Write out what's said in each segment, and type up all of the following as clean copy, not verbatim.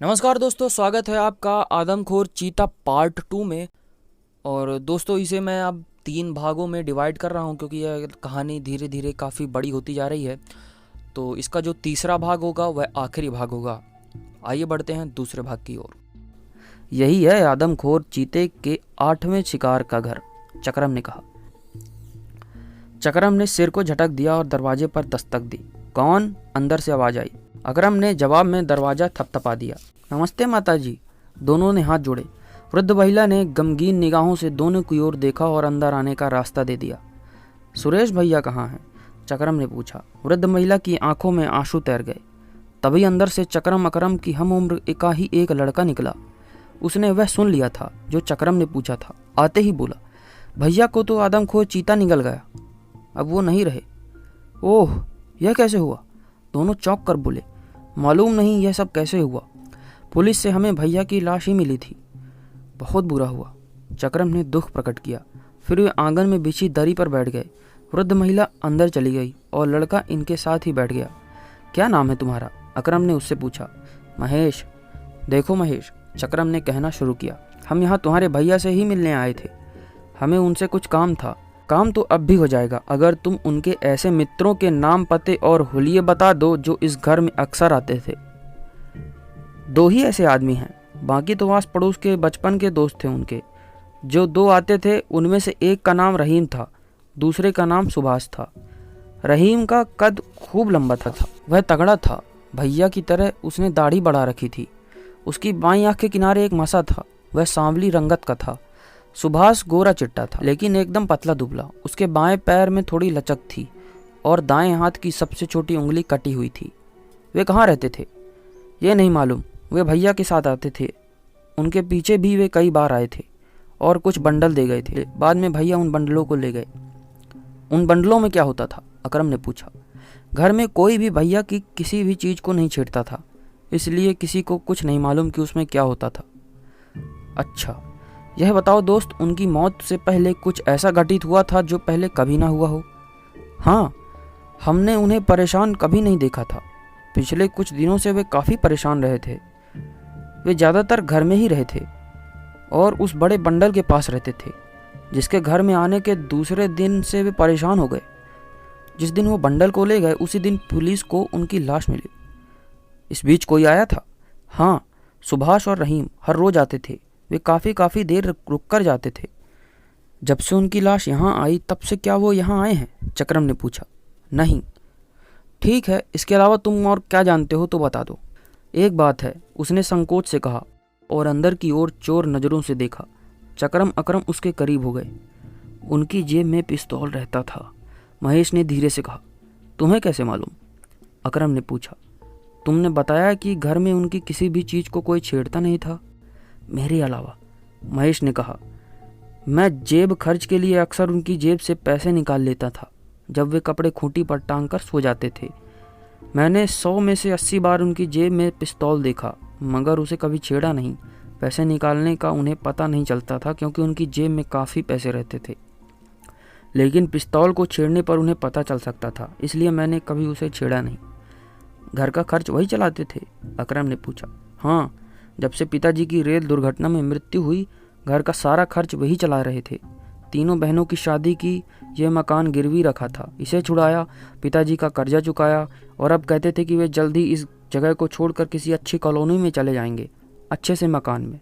नमस्कार दोस्तों, स्वागत है आपका आदमखोर चीता पार्ट 2 में। और दोस्तों इसे मैं अब 3 भागों में डिवाइड कर रहा हूं क्योंकि यह कहानी धीरे धीरे काफ़ी बड़ी होती जा रही है। तो इसका जो तीसरा भाग होगा वह आखिरी भाग होगा। आइए बढ़ते हैं दूसरे भाग की ओर। यही है आदमखोर चीते के 8वें शिकार का घर, चक्रम ने कहा। चक्रम ने सिर को झटक दिया और दरवाजे पर दस्तक दी। कौन? अंदर से आवाज़ आई। अकरम ने जवाब में दरवाज़ा थपथपा दिया। नमस्ते माताजी। दोनों ने हाथ जोड़े। वृद्ध महिला ने गमगीन निगाहों से दोनों की ओर देखा और अंदर आने का रास्ता दे दिया। सुरेश भैया कहाँ हैं? चक्रम ने पूछा। वृद्ध महिला की आंखों में आंसू तैर गए। तभी अंदर से चक्रम अकरम की हम उम्र का ही एक लड़का निकला। उसने वह सुन लिया था जो चक्रम ने पूछा था। आते ही बोला, भैया को तो आदमखोर चीता निगल गया, अब वो नहीं रहे। ओह, यह कैसे हुआ? दोनों चौंक कर बोले, मालूम नहीं यह सब कैसे हुआ। पुलिस से हमें भैया की लाश ही मिली थी। बहुत बुरा हुआ। चक्रम ने दुख प्रकट किया। फिर वे आंगन में बिछी दरी पर बैठ गए। वृद्ध महिला अंदर चली गई और लड़का इनके साथ ही बैठ गया। क्या नाम है तुम्हारा? अकरम ने उससे पूछा। महेश। देखो महेश, चक्रम ने कहना शुरू किया, हम यहाँ तुम्हारे भैया से ही मिलने आए थे। हमें उनसे कुछ काम था। काम तो अब भी हो जाएगा अगर तुम उनके ऐसे मित्रों के नाम, पते और हुलिये बता दो जो इस घर में अक्सर आते थे। 2 ही ऐसे आदमी हैं, बाकी तो आस पड़ोस के बचपन के दोस्त थे उनके। जो 2 आते थे उनमें से एक का नाम रहीम था, दूसरे का नाम सुभाष था। रहीम का कद खूब लंबा था। वह तगड़ा था, भैया की तरह। उसने दाढ़ी बढ़ा रखी थी। उसकी बाईं आंख के किनारे एक मसा था, वह सांवली रंगत का था। सुभाष गोरा चिट्टा था लेकिन एकदम पतला दुबला। उसके बाएं पैर में थोड़ी लचक थी और दाएं हाथ की सबसे छोटी उंगली कटी हुई थी। वे कहाँ रहते थे ये नहीं मालूम। वे भैया के साथ आते थे। उनके पीछे भी वे कई बार आए थे और कुछ बंडल दे गए थे। बाद में भैया उन बंडलों को ले गए। उन बंडलों में क्या होता था? अकरम ने पूछा। घर में कोई भी भैया की किसी भी चीज़ को नहीं छेड़ता था, इसलिए किसी को कुछ नहीं मालूम कि उसमें क्या होता था। अच्छा, यह बताओ दोस्त, उनकी मौत से पहले कुछ ऐसा घटित हुआ था जो पहले कभी ना हुआ हो? हाँ, हमने उन्हें परेशान कभी नहीं देखा था। पिछले कुछ दिनों से वे काफ़ी परेशान रहे थे। वे ज़्यादातर घर में ही रहे थे और उस बड़े बंडल के पास रहते थे, जिसके घर में आने के दूसरे दिन से वे परेशान हो गए। जिस दिन वो बंडल को ले गए उसी दिन पुलिस को उनकी लाश मिली। इस बीच कोई आया था? हाँ, सुभाष और रहीम हर रोज़ आते थे। वे काफ़ी देर रुक कर जाते थे। जब से उनकी लाश यहाँ आई तब से क्या वो यहाँ आए हैं? चक्रम ने पूछा। नहीं। ठीक है, इसके अलावा तुम और क्या जानते हो तो बता दो। एक बात है, उसने संकोच से कहा और अंदर की ओर चोर नज़रों से देखा। चक्रम अकरम उसके करीब हो गए। उनकी जेब में पिस्तौल रहता था। महेश ने धीरे से कहा। तुम्हें कैसे मालूम? अकरम ने पूछा। तुमने बताया कि घर में उनकी किसी भी चीज़ को कोई छेड़ता नहीं था, मेरे अलावा। महेश ने कहा। मैं जेब खर्च के लिए अक्सर उनकी जेब से पैसे निकाल लेता था जब वे कपड़े खूंटी पर टांग कर सो जाते थे। मैंने 100 में से 80 बार उनकी जेब में पिस्तौल देखा, मगर उसे कभी छेड़ा नहीं। पैसे निकालने का उन्हें पता नहीं चलता था क्योंकि उनकी जेब में काफ़ी पैसे रहते थे, लेकिन पिस्तौल को छेड़ने पर उन्हें पता चल सकता था, इसलिए मैंने कभी उसे छेड़ा नहीं। घर का खर्च वही चलाते थे? अकरम ने पूछा। हाँ, जब से पिताजी की रेल दुर्घटना में मृत्यु हुई घर का सारा खर्च वही चला रहे थे। 3 बहनों की शादी की, यह मकान गिरवी रखा था, इसे छुड़ाया, पिताजी का कर्जा चुकाया और अब कहते थे कि वे जल्द ही इस जगह को छोड़कर किसी अच्छी कॉलोनी में चले जाएंगे, अच्छे से मकान में।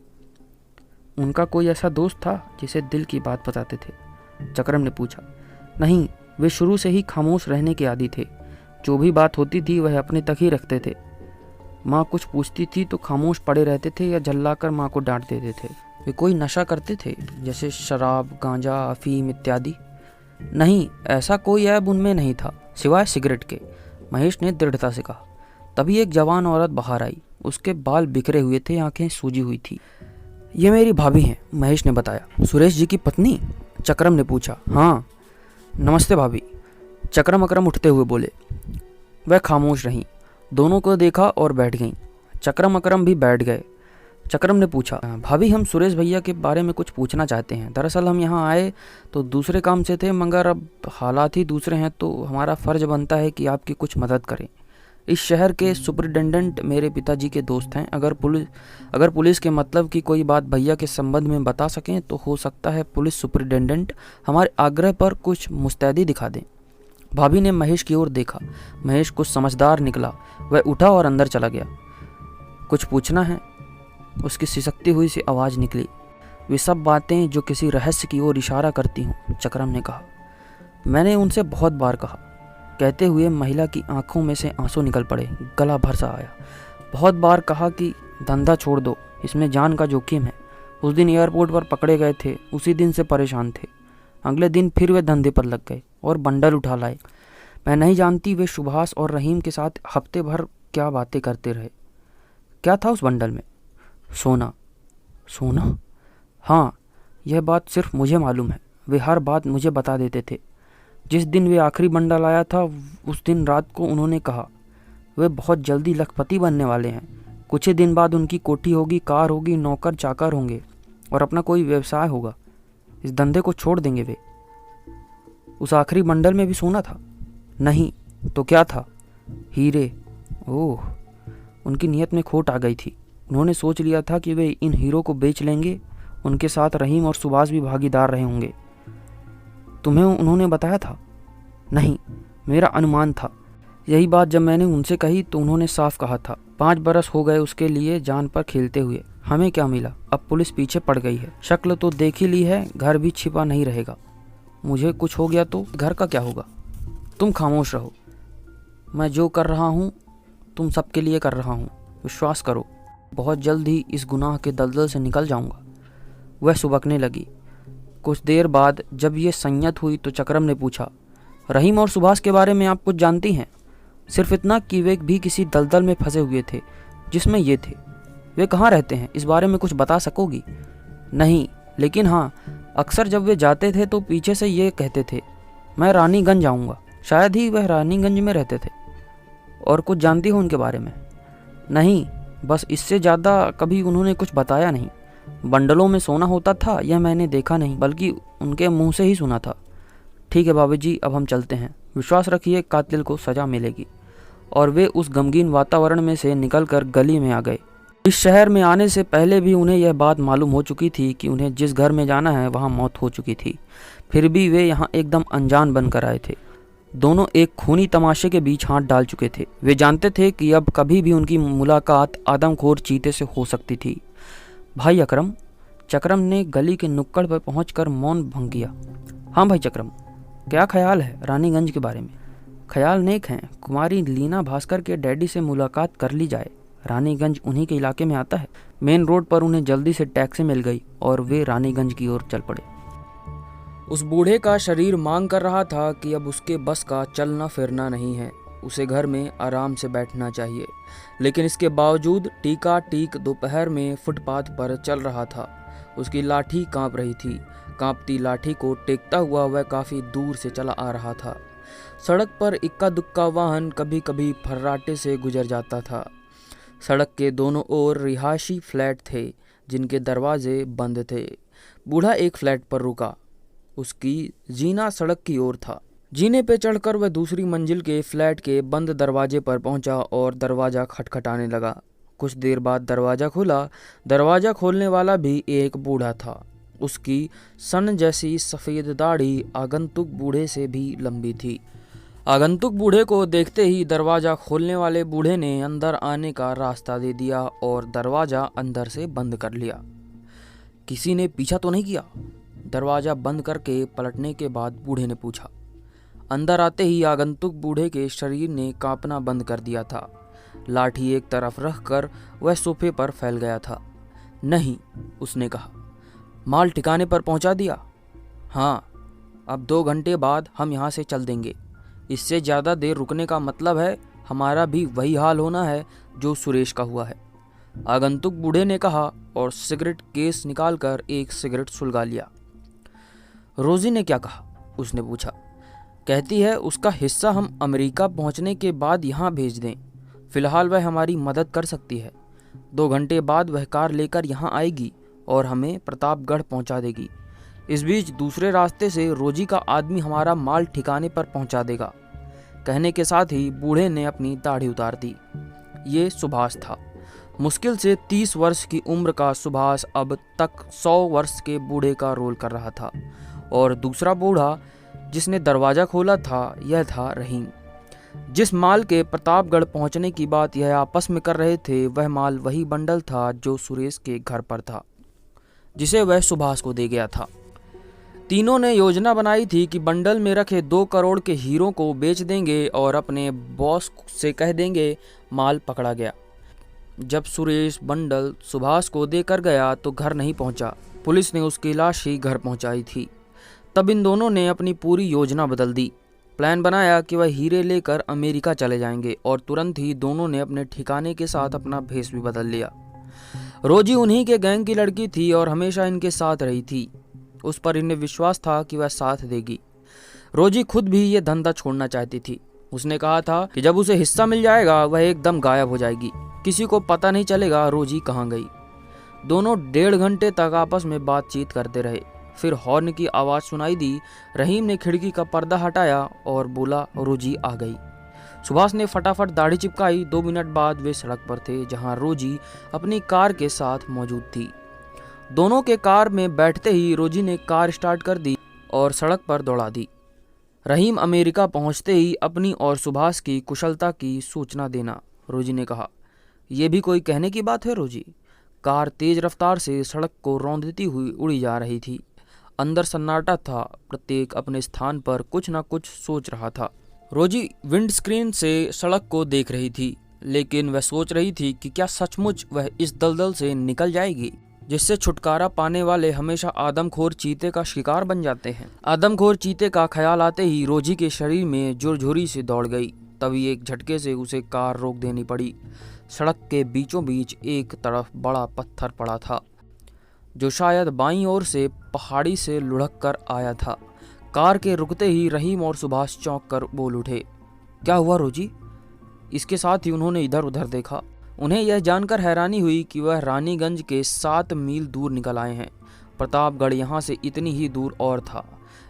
उनका कोई ऐसा दोस्त था जिसे दिल की बात बताते थे? चक्रम ने पूछा। नहीं, वे शुरू से ही खामोश रहने के आदी थे। जो भी बात होती थी वह अपने तक ही रखते थे। माँ कुछ पूछती थी तो खामोश पड़े रहते थे या झल्लाकर माँ को डांट देते थे। वे कोई नशा करते थे जैसे शराब, गांजा, अफीम इत्यादि? नहीं, ऐसा कोई ऐब उनमें नहीं था सिवाय सिगरेट के, महेश ने दृढ़ता से कहा। तभी एक जवान औरत बाहर आई। उसके बाल बिखरे हुए थे, आंखें सूजी हुई थी। ये मेरी भाभी हैं, महेश ने बताया। सुरेश जी की पत्नी? चक्रम ने पूछा। हाँ। नमस्ते भाभी, चक्रम अकरम उठते हुए बोले। वह खामोश रहीं। दोनों को देखा और बैठ गईं। चक्रम अकरम भी बैठ गए। चक्रम ने पूछा। भाभी, हम सुरेश भैया के बारे में कुछ पूछना चाहते हैं। दरअसल हम यहाँ आए तो दूसरे काम से थे, मगर अब हालात ही दूसरे हैं तो हमारा फ़र्ज बनता है कि आपकी कुछ मदद करें। इस शहर के सुपरिटेंडेंट मेरे पिताजी के दोस्त हैं। अगर पुलिस के मतलब की कोई बात भैया के संबंध में बता सकें तो हो सकता है पुलिस सुपरिटेंडेंट हमारे आग्रह पर कुछ मुस्तैदी दिखा दें। भाभी ने महेश की ओर देखा। महेश कुछ समझदार निकला। वह उठा और अंदर चला गया। कुछ पूछना है? उसकी सिसकती हुई सी आवाज़ निकली। वे सब बातें जो किसी रहस्य की ओर इशारा करती हूँ, चक्रम ने कहा। मैंने उनसे बहुत बार कहा, कहते हुए महिला की आंखों में से आंसू निकल पड़े। गला भर सा आया। बहुत बार कहा कि धंधा छोड़ दो, इसमें जान का जोखिम है। उस दिन एयरपोर्ट पर पकड़े गए थे, उसी दिन से परेशान थे। अगले दिन फिर वे धंधे पर लग गए और बंडल उठा लाए। मैं नहीं जानती वे सुभाष और रहीम के साथ हफ्ते भर क्या बातें करते रहे। क्या था उस बंडल में? सोना। सोना? हाँ, यह बात सिर्फ मुझे मालूम है। वे हर बात मुझे बता देते थे। जिस दिन वे आखिरी बंडल आया था उस दिन रात को उन्होंने कहा वे बहुत जल्दी लखपति बनने वाले हैं। कुछ ही दिन बाद उनकी कोठी होगी, कार होगी, नौकर चाकर होंगे और अपना कोई व्यवसाय होगा। इस धंधे को छोड़ देंगे वे। उस आखिरी बंडल में भी सोना था? नहीं तो क्या था? हीरे। ओह, उनकी नीयत में खोट आ गई थी। उन्होंने सोच लिया था कि वे इन हीरो को बेच लेंगे। उनके साथ रहीम और सुभाष भी भागीदार रहे होंगे। तुम्हें उन्होंने बताया था? नहीं, मेरा अनुमान था। यही बात जब मैंने उनसे कही तो उन्होंने साफ कहा था। 5 बरस हो गए उसके लिए जान पर खेलते हुए। हमें क्या मिला? अब पुलिस पीछे पड़ गई है। शक्ल तो देख ही ली है, घर भी छिपा नहीं रहेगा। मुझे कुछ हो गया तो घर का क्या होगा? तुम खामोश रहो। मैं जो कर रहा हूँ तुम सबके लिए कर रहा हूँ। विश्वास करो, बहुत जल्द ही इस गुनाह के दलदल से निकल जाऊँगा। वह सुबकने लगी। कुछ देर बाद जब ये संयत हुई तो चक्रम ने पूछा, रहीम और सुभाष के बारे में आप कुछ जानती हैं? सिर्फ इतना कि वे भी किसी दलदल में फंसे हुए थे जिसमें ये थे। वे कहाँ रहते हैं, इस बारे में कुछ बता सकोगी? नहीं, लेकिन हाँ, अक्सर जब वे जाते थे तो पीछे से ये कहते थे, मैं रानीगंज आऊँगा। शायद ही वह रानीगंज में रहते थे। और कुछ जानती हो उनके बारे में? नहीं, बस इससे ज़्यादा कभी उन्होंने कुछ बताया नहीं। बंडलों में सोना होता था यह मैंने देखा नहीं, बल्कि उनके मुंह से ही सुना था। ठीक है बाबू जी, अब हम चलते हैं। विश्वास रखिए कातिल को सजा मिलेगी। और वे उस गमगीन वातावरण में से निकलकर गली में आ गए। इस शहर में आने से पहले भी उन्हें यह बात मालूम हो चुकी थी कि उन्हें जिस घर में जाना है वहाँ मौत हो चुकी थी। फिर भी वे यहाँ एकदम अनजान बनकर आए थे। दोनों एक खूनी तमाशे के बीच हाथ डाल चुके थे। वे जानते थे कि अब कभी भी उनकी मुलाकात आदमखोर चीते से हो सकती थी। भाई अकरम, चक्रम ने गली के नुक्कड़ पर पहुंचकर मौन भंग किया। हाँ भाई चक्रम, क्या ख्याल है रानीगंज के बारे में? ख्याल नेक हैं। कुमारी लीना भास्कर के डैडी से मुलाकात कर ली जाए। रानीगंज उन्हीं के इलाके में आता है। मेन रोड पर उन्हें जल्दी से टैक्सी मिल गई और वे रानीगंज की ओर चल पड़े। उस बूढ़े का शरीर मांग कर रहा था कि अब उसके बस का चलना फिरना नहीं है। उसे घर में आराम से बैठना चाहिए, लेकिन इसके बावजूद टीका टीक दोपहर में फुटपाथ पर चल रहा था। उसकी लाठी कांप रही थी। कांपती लाठी को टेकता हुआ वह काफ़ी दूर से चला आ रहा था। सड़क पर इक्का दुक्का वाहन कभी कभी फर्राटे से गुजर जाता था। सड़क के दोनों ओर रिहायशी फ्लैट थे जिनके दरवाजे बंद थे। बूढ़ा एक फ्लैट पर रुका। उसकी जीना सड़क की ओर था। जीने पे चढ़कर वह दूसरी मंजिल के फ्लैट के बंद दरवाजे पर पहुंचा और दरवाज़ा खटखटाने लगा। कुछ देर बाद दरवाज़ा खुला। दरवाज़ा खोलने वाला भी एक बूढ़ा था। उसकी सन जैसी सफ़ेद दाढ़ी आगंतुक बूढ़े से भी लंबी थी। आगंतुक बूढ़े को देखते ही दरवाज़ा खोलने वाले बूढ़े ने अंदर आने का रास्ता दे दिया और दरवाज़ा अंदर से बंद कर लिया। किसी ने पीछा तो नहीं किया? दरवाज़ा बंद करके पलटने के बाद बूढ़े ने पूछा। अंदर आते ही आगंतुक बूढ़े के शरीर ने कांपना बंद कर दिया था। लाठी एक तरफ रखकर वह सोफे पर फैल गया था। नहीं, उसने कहा। माल ठिकाने पर पहुंचा दिया? हाँ, अब 2 घंटे बाद हम यहाँ से चल देंगे। इससे ज़्यादा देर रुकने का मतलब है हमारा भी वही हाल होना है जो सुरेश का हुआ है, आगंतुक बूढ़े ने कहा और सिगरेट केस निकालकर एक सिगरेट सुलगा लिया। रोजी ने क्या कहा? उसने पूछा। कहती है उसका हिस्सा हम अमेरिका पहुंचने के बाद यहाँ भेज दें। फिलहाल वह हमारी मदद कर सकती है। 2 घंटे बाद वह कार लेकर यहाँ आएगी और हमें प्रतापगढ़ पहुँचा देगी। इस बीच दूसरे रास्ते से रोजी का आदमी हमारा माल ठिकाने पर पहुँचा देगा। कहने के साथ ही बूढ़े ने अपनी दाढ़ी उतार दी। ये सुभाष था। मुश्किल से 30 वर्ष की उम्र का सुभाष अब तक 100 वर्ष के बूढ़े का रोल कर रहा था। और दूसरा बूढ़ा जिसने दरवाज़ा खोला था, यह था रहीम। जिस माल के प्रतापगढ़ पहुंचने की बात यह आपस में कर रहे थे, वह माल वही बंडल था जो सुरेश के घर पर था, जिसे वह सुभाष को दे गया था। तीनों ने योजना बनाई थी कि बंडल में रखे 2 करोड़ के हीरों को बेच देंगे और अपने बॉस से कह देंगे माल पकड़ा गया। जब सुरेश बंडल सुभाष को देकर गया तो घर नहीं पहुंचा। पुलिस ने उसकी लाश ही घर पहुंचाई थी। तब इन दोनों ने अपनी पूरी योजना बदल दी। प्लान बनाया कि वह हीरे लेकर अमेरिका चले जाएंगे और तुरंत ही दोनों ने अपने ठिकाने के साथ अपना भेष भी बदल लिया। रोजी उन्हीं के गैंग की लड़की थी और हमेशा इनके साथ रही थी। उस पर इन्हें विश्वास था कि वह साथ देगी। रोजी खुद भी ये धंधा छोड़ना चाहती थी। उसने कहा था कि जब उसे हिस्सा मिल जाएगा वह एकदम गायब हो जाएगी, किसी को पता नहीं चलेगा रोजी कहाँ गई। दोनों 1.5 घंटे तक आपस में बातचीत करते रहे। फिर हॉर्न की आवाज़ सुनाई दी। रहीम ने खिड़की का पर्दा हटाया और बोला, रोजी आ गई। सुभाष ने फटाफट दाढ़ी चिपकाई। 2 मिनट बाद वे सड़क पर थे जहां रोजी अपनी कार के साथ मौजूद थी। दोनों के कार में बैठते ही रोजी ने कार स्टार्ट कर दी और सड़क पर दौड़ा दी। रहीम अमेरिका पहुंचते ही अपनी और सुभाष की कुशलता की सूचना देना, रोजी ने कहा। यह भी कोई कहने की बात है रोजी? कार तेज रफ्तार से सड़क को रौंदती हुई उड़ी जा रही थी। अंदर सन्नाटा था। प्रत्येक अपने स्थान पर कुछ न कुछ सोच रहा था। रोजी विंडस्क्रीन से सड़क को देख रही थी, लेकिन वह सोच रही थी कि क्या सचमुच वह इस दलदल से निकल जाएगी, जिससे छुटकारा पाने वाले हमेशा आदमखोर चीते का शिकार बन जाते हैं। आदमखोर चीते का ख्याल आते ही रोजी के शरीर में जोरजोरी से दौड़ गई। तभी एक झटके से उसे कार रोक देनी पड़ी। सड़क के बीचों बीच एक तरफ बड़ा पत्थर पड़ा था, जो शायद बाईं ओर से पहाड़ी से लुढ़क कर आया था। कार के रुकते ही रहीम और सुभाष चौंक कर बोल उठे, क्या हुआ रोजी? इसके साथ ही उन्होंने इधर उधर देखा। उन्हें यह जानकर हैरानी हुई कि वह रानीगंज के 7 मील दूर निकल आए हैं। प्रतापगढ़ यहाँ से इतनी ही दूर और था।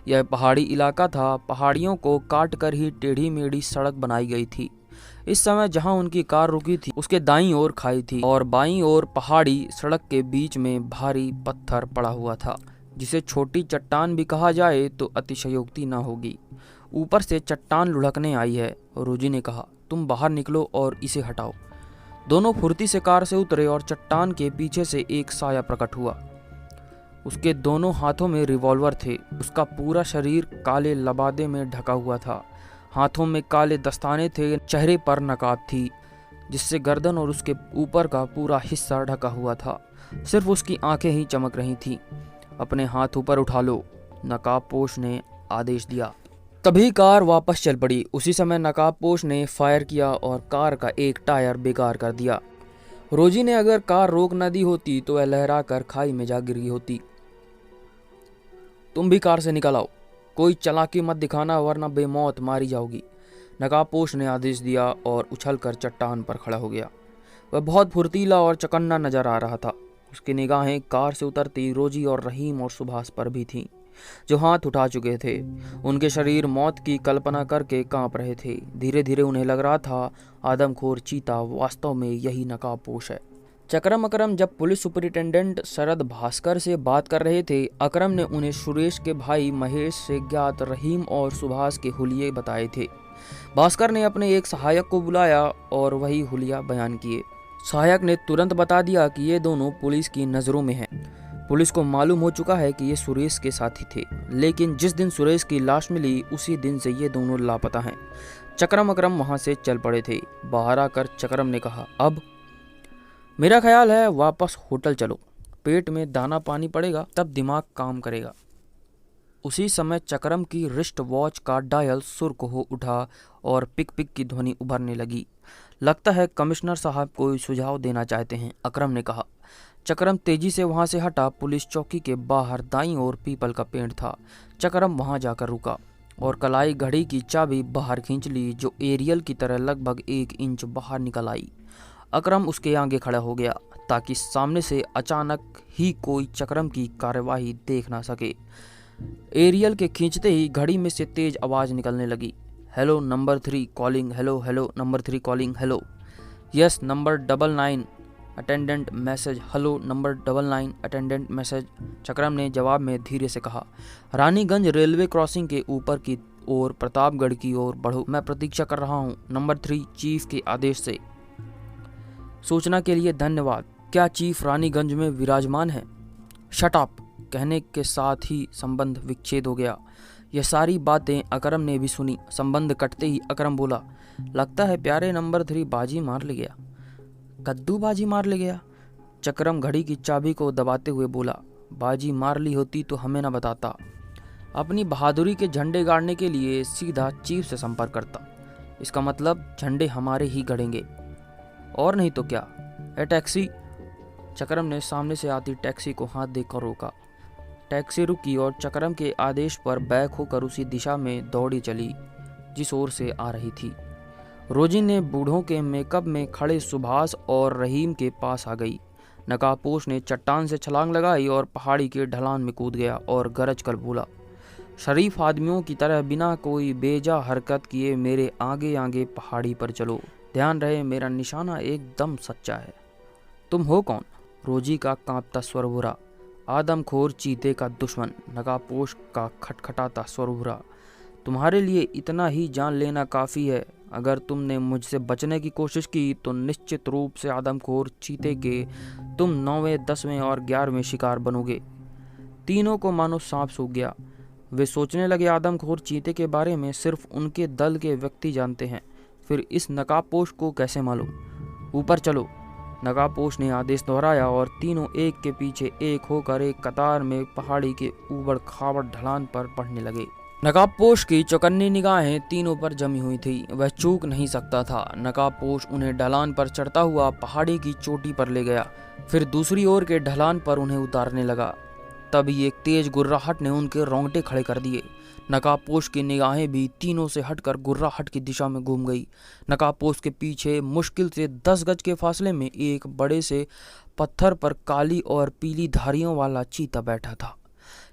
यह पहाड़ी इलाका था। पहाड़ियों को काट कर ही टेढ़ी मेढ़ी सड़क बनाई गई थी। इस समय जहाँ उनकी कार रुकी थी उसके दाईं ओर खाई थी और बाईं ओर पहाड़ी। सड़क के बीच में भारी पत्थर पड़ा हुआ था, जिसे छोटी चट्टान भी कहा जाए तो अतिशयोक्ति न होगी। ऊपर से चट्टान लुढ़कने आई है। रोजी ने कहा, तुम बाहर निकलो और इसे हटाओ। दोनों फुर्ती से कार से उतरे और चट्टान के पीछे से एक साया प्रकट हुआ। उसके दोनों हाथों में रिवॉल्वर थे। उसका पूरा शरीर काले लबादे में ढका हुआ था। हाथों में काले दस्ताने थे। चेहरे पर नकाब थी, जिससे गर्दन और उसके ऊपर का पूरा हिस्सा ढका हुआ था। सिर्फ उसकी आंखें ही चमक रही थीं। अपने हाथ ऊपर उठा लो, नकाबपोश ने आदेश दिया। तभी कार वापस चल पड़ी। उसी समय नकाबपोश ने फायर किया और कार का एक टायर बेकार कर दिया। रोजी ने अगर कार रोक न दी होती तो वह लहरा कर खाई में जा गिरी होती। तुम भी कार से निकल आओ, कोई चालाकी मत दिखाना वरना बेमौत मारी जाओगी, नकाबपोश ने आदेश दिया और उछलकर चट्टान पर खड़ा हो गया। वह बहुत फुर्तीला और चकन्ना नजर आ रहा था। उसकी निगाहें कार से उतरती रोजी और रहीम और सुभाष पर भी थीं, जो हाथ उठा चुके थे। उनके शरीर मौत की कल्पना करके कांप रहे थे। धीरे धीरे उन्हें लग रहा था आदमखोर चीता वास्तव में यही नकाबपोश है। चक्रम अकरम जब पुलिस सुपरिटेंडेंट शरद भास्कर से बात कर रहे थे, अकरम ने उन्हें सुरेश के भाई महेश से ज्ञात रहीम और सुभाष के हुलिये बताए थे। भास्कर ने अपने एक सहायक को बुलाया और वही हुलिया बयान किए। सहायक ने तुरंत बता दिया कि ये दोनों पुलिस की नज़रों में हैं। पुलिस को मालूम हो चुका है कि ये सुरेश के साथी थे, लेकिन जिस दिन सुरेश की लाश मिली उसी दिन से ये दोनों लापता हैं। चक्रम अकरम वहाँ से चल पड़े थे। बाहर आकर चक्रम ने कहा, अब मेरा ख्याल है वापस होटल चलो, पेट में दाना पानी पड़ेगा तब दिमाग काम करेगा। उसी समय चक्रम की रिस्ट वॉच का डायल सुर्ख हो उठा और पिक पिक की ध्वनि उभरने लगी। लगता है कमिश्नर साहब कोई सुझाव देना चाहते हैं, अकरम ने कहा। चक्रम तेजी से वहां से हटा। पुलिस चौकी के बाहर दाईं ओर पीपल का पेड़ था। चक्रम वहां जाकर रुका और कलाई घड़ी की चाबी बाहर खींच ली, जो एरियल की तरह लगभग 1 इंच बाहर निकल आई। अकरम उसके आगे खड़ा हो गया ताकि सामने से अचानक ही कोई चक्रम की कार्यवाही देख ना सके। एरियल के खींचते ही घड़ी में से तेज आवाज निकलने लगी। Hello number 3 calling, hello hello number 3 calling, hello. Yes number 99 attendant message, hello number 99 attendant message, Chakram ने जवाब में धीरे से कहा। रानीगंज रेलवे क्रॉसिंग के ऊपर की ओर प्रतापगढ़ की ओर बढ़ो, मैं प्रतीक्षा कर रहा हूँ नंबर 3 चीफ के आदेश से। सूचना के लिए धन्यवाद। क्या चीफ रानीगंज में विराजमान है? शट अप कहने के साथ ही संबंध विच्छेद हो गया। यह सारी बातें अकरम ने भी सुनी। संबंध कटते ही अकरम बोला, लगता है प्यारे नंबर 3 बाजी मार ले गया। कद्दू बाजी मार ले गया? चक्रम घड़ी की चाबी को दबाते हुए बोला, बाजी मार ली होती तो हमें न बताता, अपनी बहादुरी के झंडे गाड़ने के लिए सीधा चीफ से संपर्क करता। इसका मतलब झंडे हमारे ही गड़ेंगे, और नहीं तो क्या। ए टैक्सी। चक्रम ने सामने से आती टैक्सी को हाथ देकर रोका। टैक्सी रुकी और चक्रम के आदेश पर बैक होकर उसी दिशा में दौड़ी चली जिस ओर से आ रही थी। रोजी ने बूढ़ों के मेकअप में खड़े सुभाष और रहीम के पास आ गई। नकाबपोश ने चट्टान से छलांग लगाई और पहाड़ी के ढलान में कूद गया और गरज कर बोला, शरीफ आदमियों की तरह बिना कोई बेजा हरकत किए मेरे आगे आगे पहाड़ी पर चलो। ध्यान रहे मेरा निशाना एकदम सच्चा है। तुम हो कौन? रोजी का कांपता स्वर भरा। आदमखोर चीते का दुश्मन, नकाबपोश का खटखटाता स्वर भरा। तुम्हारे लिए इतना ही जान लेना काफ़ी है। अगर तुमने मुझसे बचने की कोशिश की तो निश्चित रूप से आदमखोर चीते के तुम 9वें, 10वें और 11वें शिकार बनोगे। तीनों को मानो सांप सूख गया। वे सोचने लगे आदमखोर चीते के बारे में सिर्फ उनके दल के व्यक्ति जानते हैं, फिर इस नकाबपोश को कैसे मालूम? ऊपर चलो। नकाबपोश ने आदेश दोहराया और तीनों एक के पीछे एक होकर एक कतार में पहाड़ी के ऊबड़ खाबड़ ढलान पर बढ़ने लगे। नकाबपोश की चौकन्नी निगाहें तीनों पर जमी हुई थी। वह चूक नहीं सकता था। नकाबपोश उन्हें ढलान पर चढ़ता हुआ पहाड़ी की चोटी पर ले गया, फिर दूसरी ओर के ढलान पर उन्हें उतारने लगा। तभी एक तेज गुर्राहट ने उनके रोंगटे खड़े कर दिए। नकाबपोश की निगाहें भी तीनों से हटकर गुर्राहट की दिशा में घूम गई। नकाबपोश के पीछे मुश्किल से 10 गज के फासले में एक बड़े से पत्थर पर काली और पीली धारियों वाला चीता बैठा था।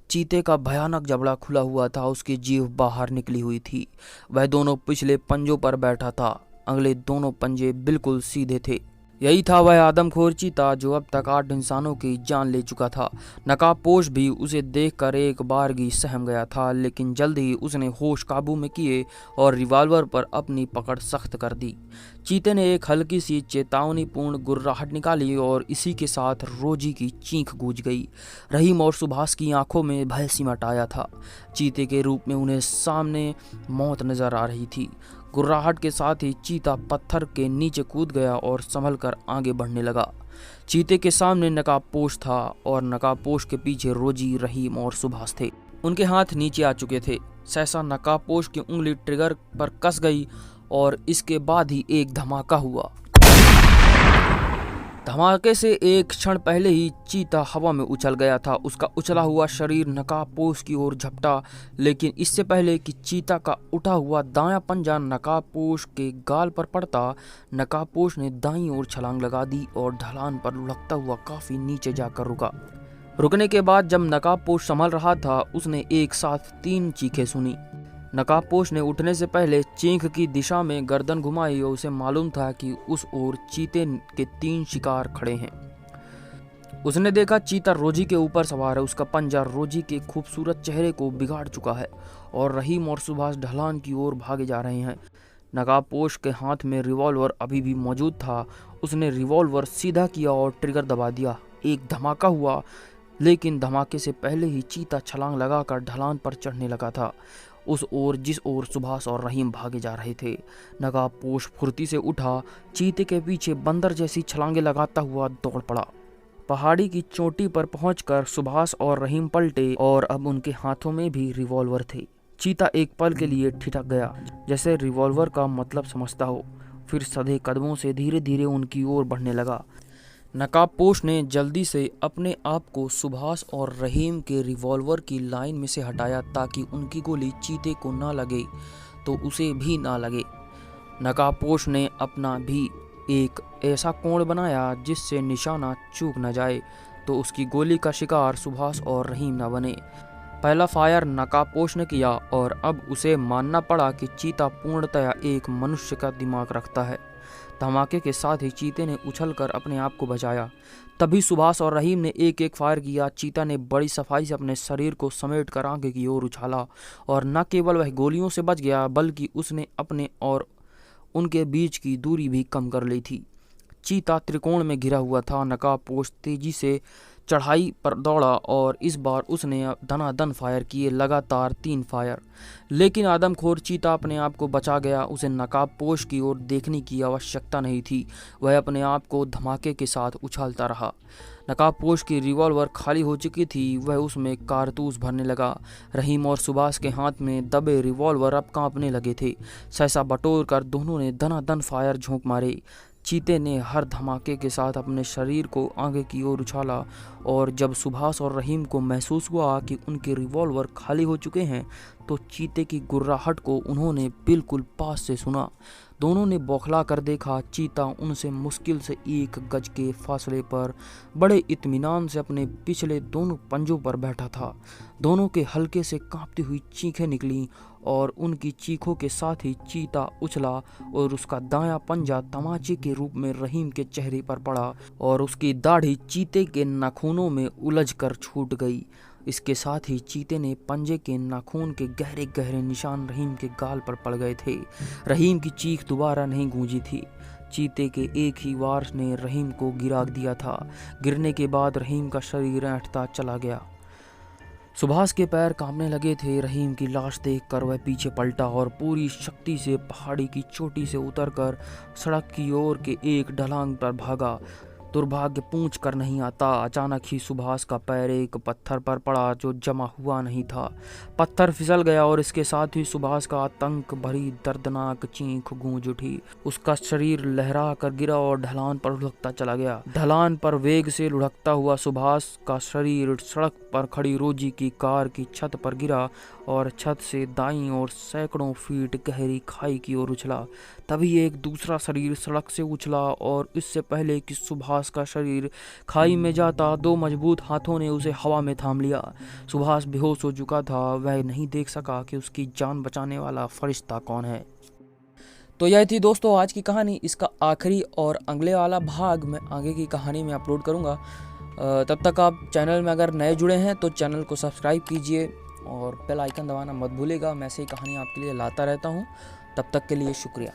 चीते का भयानक जबड़ा खुला हुआ था, उसकी जीभ बाहर निकली हुई थी। वह दोनों पिछले पंजों पर बैठा था, अगले दोनों पंजे बिल्कुल सीधे थे। यही था वह आदमखोर चीता जो अब तक 8 इंसानों की जान ले चुका था। नकाबपोश भी उसे देखकर एक बारगी सहम गया था, लेकिन जल्द ही उसने होश काबू में किए और रिवॉल्वर पर अपनी पकड़ सख्त कर दी। चीते ने एक हल्की सी चेतावनीपूर्ण गुर्राहट निकाली और इसी के साथ रोजी की चीख गूंज गई। रहीम और सुभाष की आंखों में भय सिमट आया था। चीते के रूप में उन्हें सामने मौत नजर आ रही थी। गुर्राहट के साथ ही चीता पत्थर के नीचे कूद गया और संभल कर आगे बढ़ने लगा। चीते के सामने नकाबपोश था और नकाबपोश के पीछे रोजी, रहीम और सुभाष थे। उनके हाथ नीचे आ चुके थे। सहसा नकाबपोश की उंगली ट्रिगर पर कस गई और इसके बाद ही एक धमाका हुआ। धमाके से एक क्षण पहले ही चीता हवा में उछल गया था। उसका उछला हुआ शरीर नकाबपोश की ओर झपटा, लेकिन इससे पहले कि चीता का उठा हुआ दायां पंजा नकाबपोश के गाल पर पड़ता, नकाबपोश ने दाईं ओर छलांग लगा दी और ढलान पर लुढ़कता हुआ काफी नीचे जाकर रुका। रुकने के बाद जब नकाबपोश संभल रहा था, उसने एक साथ 3 चीखें सुनी। नकाबपोश ने उठने से पहले चीख की दिशा में गर्दन घुमाई और उसे मालूम था कि उस ओर चीते के 3 शिकार खड़े हैं। उसने देखा चीता रोजी के ऊपर सवार है। उसका पंजा रोजी के खूबसूरत चेहरे को बिगाड़ चुका है और रहीम और सुभाष ढलान की ओर भागे जा रहे हैं। नकाबपोश के हाथ में रिवॉल्वर अभी भी मौजूद था। उसने रिवॉल्वर सीधा किया और ट्रिगर दबा दिया। एक धमाका हुआ, लेकिन धमाके से पहले ही चीता छलांग लगाकर ढलान पर चढ़ने लगा था, उस ओर जिस ओर सुभाष और रहीम भागे जा रहे थे। नकाबपोश फुर्ती से उठा, चीते के पीछे बंदर जैसी छलांगे लगाता हुआ दौड़ पड़ा। पहाड़ी की चोटी पर पहुंचकर सुभाष और रहीम पलटे और अब उनके हाथों में भी रिवॉल्वर थे। चीता एक पल के लिए ठिठक गया, जैसे रिवॉल्वर का मतलब समझता हो, फिर सधे कदमों से धीरे धीरे उनकी ओर बढ़ने लगा। नकाबपोश ने जल्दी से अपने आप को सुभाष और रहीम के रिवॉल्वर की लाइन में से हटाया ताकि उनकी गोली चीते को ना लगे तो उसे भी ना लगे। नकाबपोश ने अपना भी एक ऐसा कोण बनाया जिससे निशाना चूक न जाए तो उसकी गोली का शिकार सुभाष और रहीम न बने। पहला फायर नकाबपोश ने किया और अब उसे मानना पड़ा कि चीता पूर्णतया एक मनुष्य का दिमाग रखता है। धमाके के साथ ही चीते ने उछलकर अपने आप को बचाया। तभी सुभाष और रहीम ने एक एक फायर किया। चीता ने बड़ी सफाई से अपने शरीर को समेट कर आगे की ओर उछाला और न केवल वह गोलियों से बच गया बल्कि उसने अपने और उनके बीच की दूरी भी कम कर ली थी। चीता त्रिकोण में घिरा हुआ था। नकाबपोश तेजी से चढ़ाई पर दौड़ा और इस बार उसने दनादन फायर किए, लगातार 3 फायर। लेकिन आदमखोर चीता अपने आप को बचा गया। उसे नकाबपोश की ओर देखने की आवश्यकता नहीं थी। वह अपने आप को धमाके के साथ उछालता रहा। नकाबपोश की रिवॉल्वर खाली हो चुकी थी। वह उसमें कारतूस भरने लगा। रहीम और सुभाष के हाथ में दबे रिवॉल्वर अब कांपने लगे थे। सहसा बटोर कर दोनों ने दनादन फायर झोंक मारे। चीते ने हर धमाके के साथ अपने शरीर को आगे की ओर उछाला और जब सुभाष और रहीम को महसूस हुआ कि उनके रिवॉल्वर खाली हो चुके हैं तो चीते की गुर्राहट को उन्होंने बिल्कुल पास से सुना। दोनों ने बौखला कर देखा। चीता उनसे मुश्किल से 1 गज के फासले पर बड़े इत्मीनान से अपने पिछले दोनों पंजों पर बैठा था। दोनों के हल्के से कांपती हुई चीखें निकलीं और उनकी चीखों के साथ ही चीता उछला और उसका दायां पंजा तमाचे के रूप में रहीम के चेहरे पर पड़ा और उसकी दाढ़ी चीते के नाखूनों में उलझ कर छूट गई। इसके साथ ही चीते ने पंजे के नाखून के गहरे गहरे निशान रहीम के गाल पर पड़ गए थे। रहीम की चीख दोबारा नहीं गूंजी थी। चीते के एक ही वार ने रहीम को गिरा दिया था। गिरने के बाद रहीम का शरीर ऐंठता चला गया। सुभाष के पैर कांपने लगे थे। रहीम की लाश देखकर वह पीछे पलटा और पूरी शक्ति से पहाड़ी की चोटी से उतरकर सड़क की ओर के एक ढलान पर भागा। दुर्भाग्य पूछ कर नहीं आता। अचानक ही सुभाष का पैर एक पत्थर पर पड़ा जो जमा हुआ नहीं था। पत्थर फिसल गया और इसके साथ ही सुभाष का आतंक भरी दर्दनाक चीख गूंज उठी। उसका शरीर लहरा कर गिरा और ढलान पर लुढ़कता चला गया। ढलान पर वेग से लुढ़कता हुआ सुभाष का शरीर सड़क पर खड़ी रोजी की कार की छत पर गिरा और छत से दाईं ओर सैकड़ों फीट गहरी खाई की ओर उछला। तभी एक दूसरा शरीर सड़क से उछला और इससे पहले कि सुभाष का शरीर खाई में जाता 2 मजबूत हाथों ने उसे हवा में थाम लिया। सुभाष बेहोश हो चुका था। वह नहीं देख सका कि उसकी जान बचाने वाला फरिश्ता कौन है। तो यह थी दोस्तों आज की कहानी। इसका आखिरी और अगले वाला भाग मैं आगे की कहानी में अपलोड करूँगा। तब तक आप चैनल में अगर नए जुड़े हैं तो चैनल को सब्सक्राइब कीजिए और बेल आइकन दबाना मत भूलिएगा। मैं ऐसे ही कहानी आपके लिए लाता रहता हूँ। तब तक के लिए शुक्रिया।